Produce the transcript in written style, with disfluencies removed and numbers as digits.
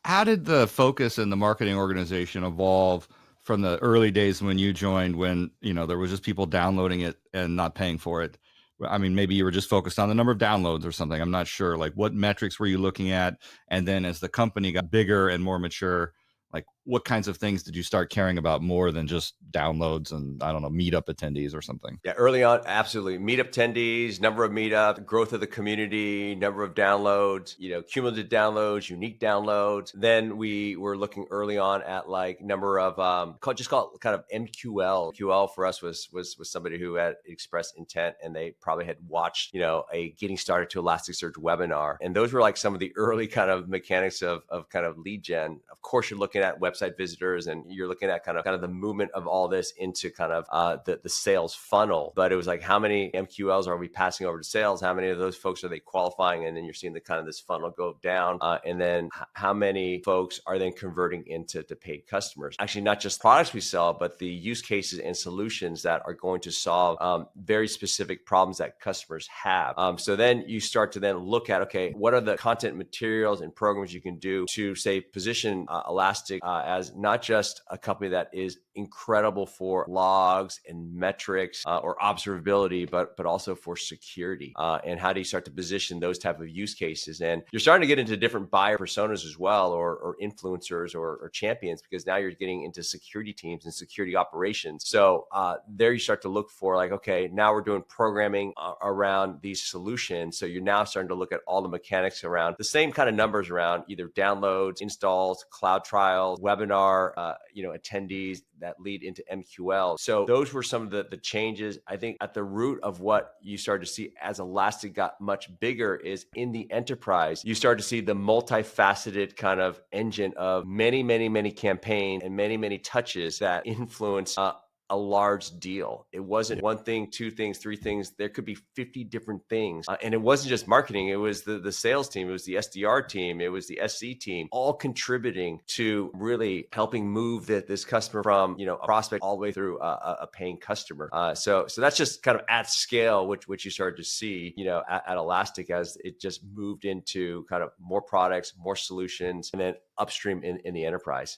How did the focus in the marketing organization evolve from the early days when you joined, when, there was just people downloading it and not paying for it? I mean, maybe you were just focused on the number of downloads or something. I'm not sure. Like, what metrics were you looking at? And then as the company got bigger and more mature, like, what kinds of things did you start caring about more than just downloads and, I don't know, meetup attendees or something? Yeah, early on, absolutely. Meetup attendees, number of meetups, growth of the community, number of downloads, cumulative downloads, unique downloads. Then we were looking early on at like number of just call it kind of MQL. QL for us was somebody who had expressed intent and they probably had watched, a getting started to Elasticsearch webinar. And those were like some of the early kind of mechanics of kind of lead gen. Of course, you're looking at website visitors and you're looking at kind of the movement of all this into kind of the sales funnel. But it was like, how many MQLs are we passing over to sales? How many of those folks are they qualifying? And then you're seeing the kind of this funnel go down. And then how many folks are then converting into paid customers? Actually, not just products we sell, but the use cases and solutions that are going to solve very specific problems that customers have. So then you start to then look at, okay, what are the content materials and programs you can do to say position Elastic as not just a company that is incredible for logs and metrics or observability, but also for security. And how do you start to position those type of use cases? And you're starting to get into different buyer personas as well, or influencers or champions, because now you're getting into security teams and security operations. So there you start to look for like, okay, now we're doing programming around these solutions. So you're now starting to look at all the mechanics around the same kind of numbers around either downloads, installs, cloud trials, webinar, attendees that lead into MQL. So those were some of the changes. I think at the root of what you started to see as Elastic got much bigger is in the enterprise, you start to see the multifaceted kind of engine of many, many, many campaigns and many, many touches that influence a large deal. It wasn't one thing, two things, three things. There could be 50 different things. And it wasn't just marketing. It was the sales team. It was the SDR team. It was the SC team, all contributing to really helping move this customer from, a prospect all the way through a paying customer. So that's just kind of at scale, which you started to see, at Elastic as it just moved into kind of more products, more solutions, and then upstream in the enterprise.